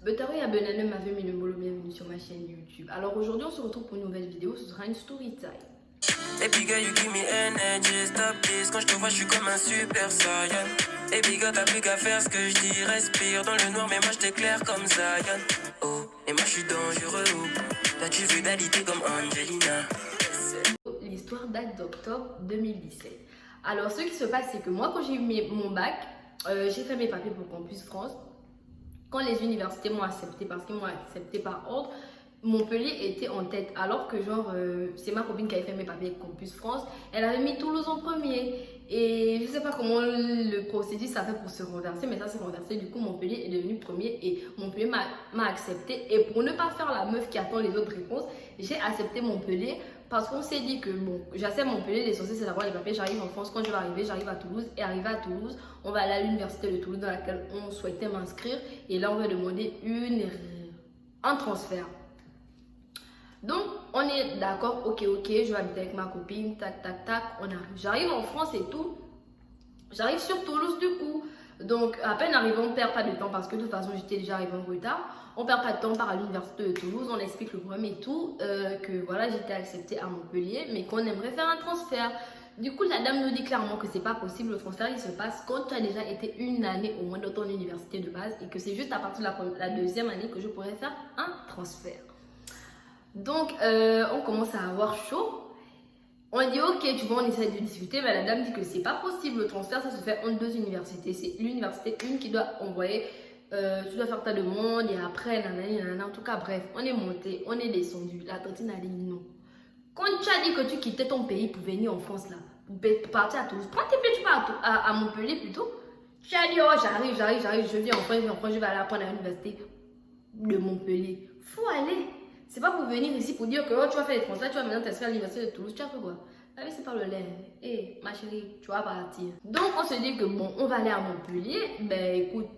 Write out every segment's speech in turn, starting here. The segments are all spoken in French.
Betaro et Abenane m'avaient mis le mot bienvenue sur ma chaîne YouTube. Alors aujourd'hui on se retrouve pour une nouvelle vidéo, ce sera une story time. Baby girl, you give me energy, stop this. Quand je te vois, je suis comme un super saiyan. Baby girl, t'as plus qu'à faire ce que je dis. Respire dans le noir, mais moi je t'éclaire comme Zion. Oh, et moi je suis dangereux. Toi tu veux d'alité comme Angelina. L'histoire date d'octobre 2017. Alors ce qui se passe, c'est que moi quand j'ai eu mon bac, j'ai fait mes papiers pour Campus France. Quand les universités m'ont accepté, parce qu'ils m'ont accepté par ordre, Montpellier était en tête, alors que genre c'est ma copine qui avait fait mes papiers avec Campus France, elle avait mis Toulouse en premier. Et je sais pas comment le processus a fait pour se renverser, mais ça s'est renversé. Du coup Montpellier est devenu premier et Montpellier m'a accepté. Et pour ne pas faire la meuf qui attend les autres réponses, j'ai accepté Montpellier parce qu'on s'est dit que bon, j'accepte Montpellier, l'essentiel c'est d'avoir les papiers, j'arrive en France, quand je vais arriver, j'arrive à Toulouse. Et arrivé à Toulouse, on va aller à l'université de Toulouse dans laquelle on souhaitait m'inscrire. Et là on va demander un transfert. Donc, on est d'accord, ok, je vais habiter avec ma copine, tac, tac, tac, on arrive. J'arrive en France et tout. J'arrive sur Toulouse du coup. Donc, à peine arrivé, on ne perd pas de temps parce que de toute façon, j'étais déjà arrivée en retard. On ne perd pas de temps, on part à l'université de Toulouse, on explique le problème et tout, que voilà, j'étais acceptée à Montpellier, mais qu'on aimerait faire un transfert. Du coup, la dame nous dit clairement que c'est pas possible. Le transfert, il se passe quand tu as déjà été une année au moins dans ton université de base et que c'est juste à partir de la deuxième année que je pourrais faire un transfert. Donc, on commence à avoir chaud. On dit, ok, tu vois, on essaie de discuter, mais la dame dit que c'est pas possible. Le transfert, ça se fait en deux universités. C'est l'université une qui doit envoyer, tu dois faire ta demande, et après, nanana, en tout cas, bref, on est monté, on est descendu. La tantine a dit non. Quand tu as dit que tu quittais ton pays pour venir en France, là, pour partir à Toulouse, prends tes pieds, tu pars à Montpellier plutôt. Tu as dit, oh, j'arrive, je viens en France, je vais aller apprendre à l'université de Montpellier. Faut aller. C'est pas pour venir ici pour dire que oh, tu vas faire les transferts, tu vas maintenant t'inscrire à l'université de Toulouse, tu as fait quoi? La vie c'est pas le lait. Hé, ma chérie, tu vas partir. Donc on se dit que bon, on va aller à Montpellier. Ben écoute,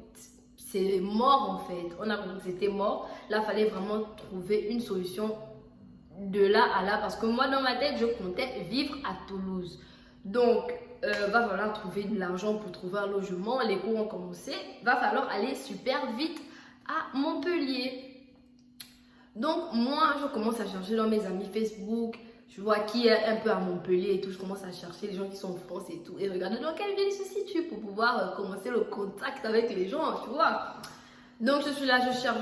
c'est mort en fait. On a compris que c'était mort. Là, il fallait vraiment trouver une solution de là à là. Parce que moi, dans ma tête, je comptais vivre à Toulouse. Donc, va falloir trouver de l'argent pour trouver un logement. Les cours ont commencé. Va falloir aller super vite à Montpellier. Donc moi je commence à chercher dans mes amis Facebook, je vois qui est un peu à Montpellier et tout, je commence à chercher les gens qui sont en France et tout, et regarder dans quelle ville ils se situent pour pouvoir commencer le contact avec les gens, tu vois. Donc je suis là, je cherche,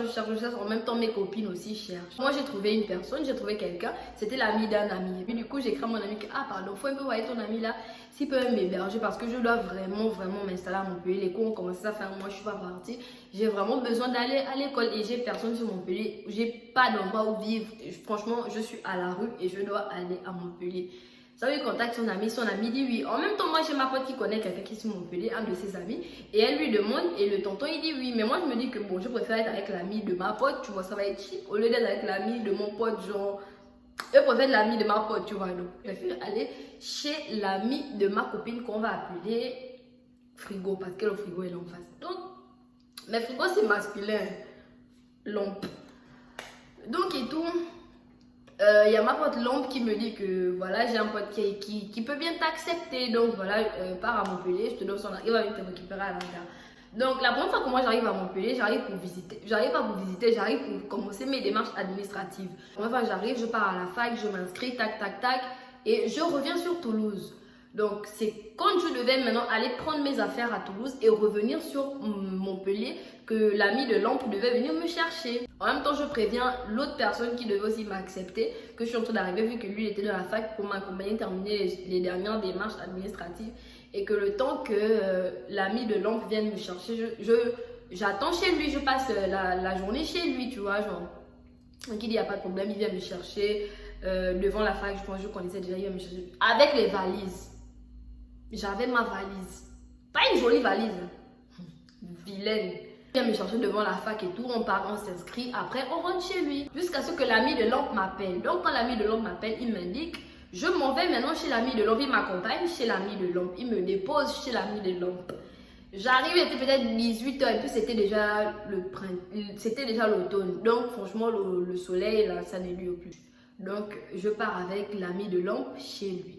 en même temps mes copines aussi cherchent. Moi j'ai trouvé une personne, j'ai trouvé quelqu'un, c'était l'ami d'un ami. Et puis du coup j'écris à mon ami que, ah pardon, faut un peu voir ton ami là, s'il peut m'héberger parce que je dois vraiment m'installer à Montpellier. Les cours ont commencé à faire, moi je suis pas partie. J'ai vraiment besoin d'aller à l'école et j'ai personne sur Montpellier. J'ai pas d'endroit où vivre. Franchement, je suis à la rue et je dois aller à Montpellier. Ça lui contacte son ami dit oui. En même temps, moi j'ai ma pote qui connaît quelqu'un qui est sur Montpellier, un de ses amis, et elle lui demande, et le tonton il dit oui. Mais moi je me dis que bon, je préfère être avec l'ami de ma pote, tu vois, ça va être cheap, au lieu d'être avec l'ami de mon pote, genre, je préfère l'ami de ma pote, tu vois. Donc, je préfère aller chez l'ami de ma copine qu'on va appeler Frigo, parce que le frigo est en face. Donc, mais Frigo c'est masculin, lampe. Donc et tout. Il y a ma pote Lampe qui me dit que voilà, j'ai un pote qui peut bien t'accepter. Donc voilà, pars à Montpellier, je te donne son adresse, il va venir te récupérer à la gare. Donc la première fois que moi j'arrive à Montpellier, j'arrive pour visiter. J'arrive pas pour visiter, j'arrive pour commencer mes démarches administratives. La première fois j'arrive, je pars à la fac, je m'inscris, tac, tac, tac. Et je reviens sur Toulouse. Donc c'est quand je devais maintenant aller prendre mes affaires à Toulouse et revenir sur Montpellier que l'ami de Lampe devait venir me chercher. En même temps, je préviens l'autre personne qui devait aussi m'accepter que je suis en train d'arriver vu que lui il était dans la fac pour m'accompagner terminer les dernières démarches administratives et que le temps que l'ami de Lampe vienne me chercher, j'attends chez lui, je passe la journée chez lui, tu vois, genre. Donc il dit il n'y a pas de problème, il vient me chercher devant la fac, je pense que je connaissais déjà, il vient me chercher avec les valises. J'avais ma valise, pas une jolie valise, vilaine. Il vient me chercher devant la fac et tout, on part, on s'inscrit, après on rentre chez lui. Jusqu'à ce que l'ami de Lampe m'appelle. Donc quand l'ami de Lampe m'appelle, il m'indique, je m'en vais maintenant chez l'ami de Lampe, il m'accompagne chez l'ami de Lampe, il me dépose chez l'ami de Lampe. J'arrive, il était peut-être 18h et puis c'était déjà l'automne. Donc franchement le soleil là, ça ne lui plus. Donc je pars avec l'ami de Lampe chez lui.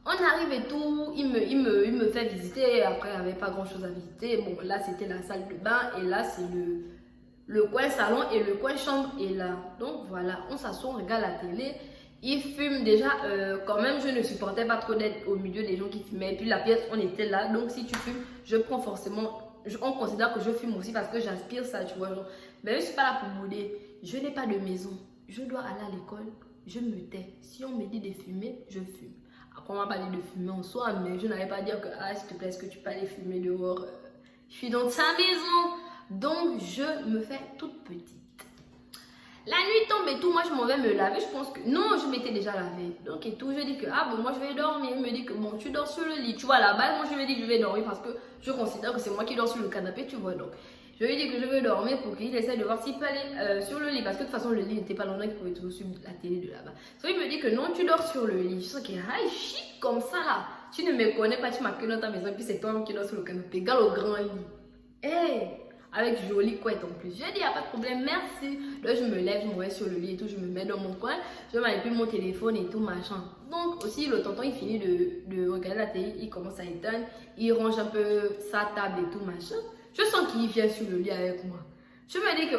On arrive et tout, il me fait visiter. Après, il n'y avait pas grand chose à visiter. Bon, là, c'était la salle de bain. Et là, c'est le coin salon et le coin chambre est là. Donc, voilà, on s'assoit, on regarde la télé. Il fume déjà. Quand même, je ne supportais pas trop d'être au milieu des gens qui fumaient. Et puis, la pièce, on était là. Donc, si tu fumes, je prends forcément... On considère que je fume aussi parce que j'aspire ça, tu vois. Genre. Mais je ne suis pas là pour bouder. Je n'ai pas de maison. Je dois aller à l'école. Je me tais. Si on me dit de fumer, je fume. Après, on m'a pas dit de fumer en soi, mais je n'allais pas dire que, ah, s'il te plaît, est-ce que tu peux aller fumer dehors? Je suis dans ta maison. Donc, je me fais toute petite. La nuit tombe et tout, moi, je m'en vais me laver. Je pense que, non, je m'étais déjà lavé. Donc, et tout, je dis que, ah, bon, moi, je vais dormir. Il me dit que, bon, tu dors sur le lit. Tu vois, à la base, moi, je me dis que je vais dormir parce que je considère que c'est moi qui dors sur le canapé, tu vois. Donc, je lui dis que je veux dormir pour qu'il essaie de voir s'il peut aller sur le lit. Parce que de toute façon, le lit n'était pas loin, il pouvait toujours suivre la télé de là-bas. Donc il me dit que non, tu dors sur le lit. Je sens qu'il est chic comme ça là. Tu ne me connais pas, tu m'as que dans ta maison. Et puis c'est toi qui dors sur le canapé. Regarde au grand lit. Hey, avec jolie couette en plus. Je dis, il n'y a pas de problème, merci. Là, je me lève, je me mets sur le lit et tout. Je me mets dans mon coin. Je manipule mon téléphone et tout, machin. Donc aussi, le tonton, il finit de regarder la télé. Il commence à éteindre. Il range un peu sa table et tout, machin. Je sens qu'il vient sur le lit avec moi. Je me dis que,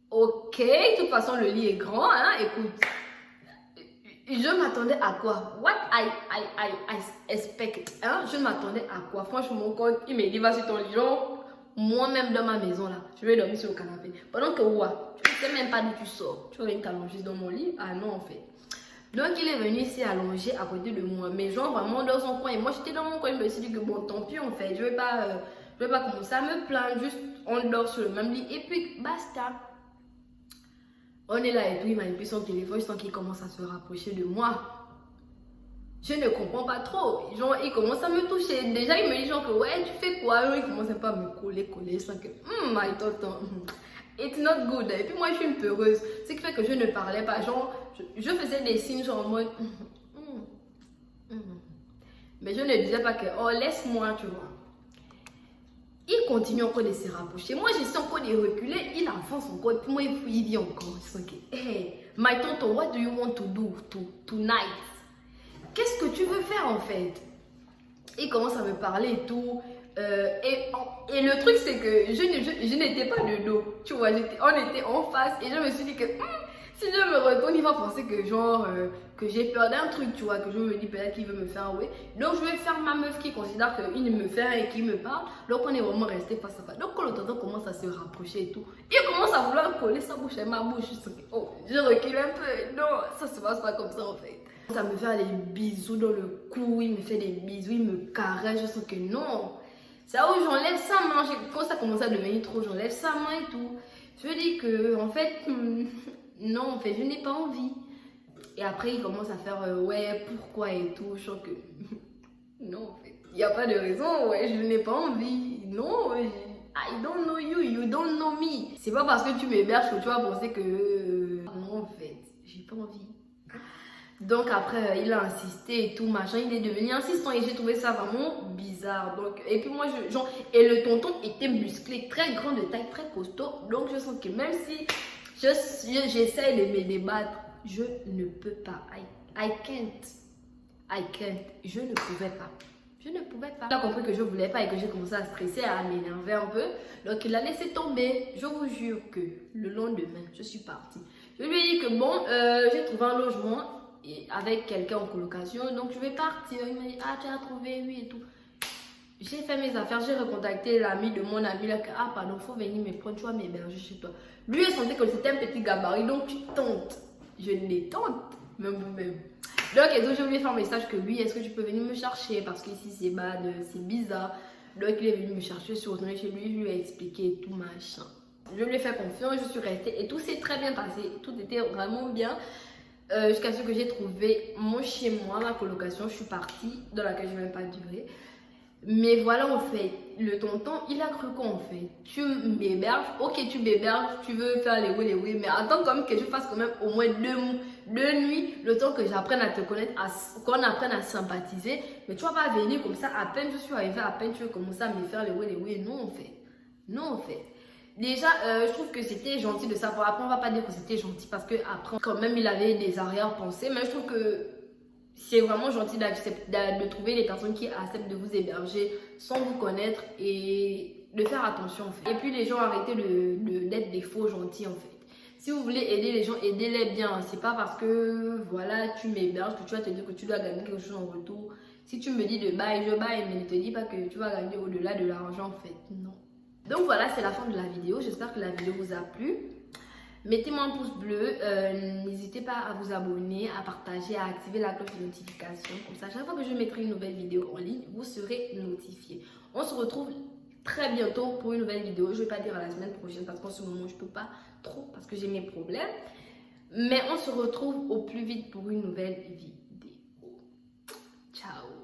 ok, de toute façon, le lit est grand, hein, écoute. Je m'attendais à quoi? What I expect, hein? Je m'attendais à quoi? Franchement, quand il me dit, va sur ton lit, genre, moi-même dans ma maison, là, je vais dormir sur le canapé. Pendant que, ouais, tu ne sais même pas d'où tu sors. Tu viens t'allonger dans mon lit? Ah non, en fait. Donc, il est venu ici allongé à côté de moi. Mais genre, vraiment dans son coin. Et moi, j'étais dans mon coin. Il me suis dit que, bon, tant pis, en fait, je vais pas commencer à me plaindre, juste on dort sur le même lit et puis basta. On est là et tout, il m'a mis son téléphone, je sens qu'il commence à se rapprocher de moi. Je ne comprends pas trop. Genre, il commence à me toucher. Déjà, il me dit genre que ouais, tu fais quoi? Genre, il commence un peu à me coller, sans que my tonton, it's not good. Et puis moi, je suis une peureuse. Ce qui fait que je ne parlais pas. Genre, je faisais des signes genre en mode mais je ne disais pas que oh, laisse-moi, tu vois. Il continue encore de se rapprocher. Moi, j'essaie encore de reculer. Il avance encore. Et puis moi, il vient encore. Je sens que, hey, my tonton, what do you want to do tonight? Qu'est-ce que tu veux faire en fait? Il commence à me parler et tout. Et le truc, c'est que je n'étais pas de dos. Tu vois, on était en face. Et je me suis dit que si je me retourne, il va penser que genre que j'ai peur d'un truc, tu vois, que je me dis peut-être qu'il veut me faire ouais. Donc je vais faire ma meuf qui considère qu'il me fait et qu'il me parle. Donc on est vraiment resté face à face. Donc quand le tonton commence à se rapprocher et tout, il commence à vouloir coller sa bouche à ma bouche. Je recule un peu. Non, ça se passe pas comme ça en fait. Ça me fait des bisous dans le cou, il me fait des bisous, il me caresse. Je sens que non. C'est là où j'enlève sa main. Quand ça commence à devenir trop, j'enlève sa main et tout. Je dis que en fait. Non, en fait, je n'ai pas envie. Et après, il commence à faire ouais, pourquoi et tout. Je sens que non, en fait, il n'y a pas de raison. Ouais, je n'ai pas envie. Non, I don't know you, you don't know me. C'est pas parce que tu m'héberges que tu vas penser que non, en fait, j'ai pas envie. Donc après, il a insisté et tout, machin. Il est devenu insistant et j'ai trouvé ça vraiment bizarre. Donc, et puis moi, genre, et le tonton était musclé, très grand de taille, très costaud. Donc je sens que même si j'essaie de me débattre, je ne peux pas. I can't. Je ne pouvais pas. Il a compris que je ne voulais pas et que j'ai commencé à stresser, à m'énerver un peu. Donc il a laissé tomber. Je vous jure que le lendemain, je suis partie. Je lui ai dit que bon, j'ai trouvé un logement avec quelqu'un en colocation. Donc je vais partir. Il m'a dit, ah tu as trouvé, oui et tout. J'ai fait mes affaires, j'ai recontacté l'ami de mon ami là que ah pardon, faut venir me prendre, tu vas m'héberger chez toi. Lui il sentait que c'était un petit gabarit, donc tu tentes. Je les tente, même vous-même. Donc et donc je lui ai fait un message que lui, est-ce que tu peux venir me chercher parce qu'ici c'est bad, c'est bizarre. Donc il est venu me chercher, je suis retournée chez lui, je lui ai expliqué tout machin. Je lui ai fait confiance, je suis restée et tout s'est très bien passé, tout était vraiment bien. Jusqu'à ce que j'ai trouvé mon chez moi, ma colocation, je suis partie, dans laquelle je n'ai même pas duré. Mais voilà, en fait, le tonton, il a cru qu'on fait. Tu m'héberges, ok, tu m'héberges, tu veux faire les oui, mais attends quand même que je fasse quand même au moins deux nuits, le temps que j'apprenne à te connaître, qu'on apprenne à sympathiser. Mais tu vas pas venir comme ça, à peine je suis arrivée, à peine tu veux commencer à me faire les oui, non, en fait. Non, en fait. Déjà, je trouve que c'était gentil de savoir. Après, on va pas dire que c'était gentil parce que après, quand même, il avait des arrière-pensées. Mais je trouve que c'est vraiment gentil de trouver les personnes qui acceptent de vous héberger sans vous connaître et de faire attention en fait. Et puis les gens, arrêtez d'être des faux gentils en fait. Si vous voulez aider les gens, aidez-les bien. C'est pas parce que voilà, tu m'héberges que tu vas te dire que tu dois gagner quelque chose en retour. Si tu me dis de bail, je baille, mais ne te dis pas que tu vas gagner au-delà de l'argent en fait. Non. Donc voilà, c'est la fin de la vidéo. J'espère que la vidéo vous a plu. Mettez-moi un pouce bleu. N'hésitez pas à vous abonner, à partager, à activer la cloche de notification. Comme ça, chaque fois que je mettrai une nouvelle vidéo en ligne, vous serez notifié. On se retrouve très bientôt pour une nouvelle vidéo. Je ne vais pas dire à la semaine prochaine parce qu'en ce moment, je ne peux pas trop parce que j'ai mes problèmes. Mais on se retrouve au plus vite pour une nouvelle vidéo. Ciao!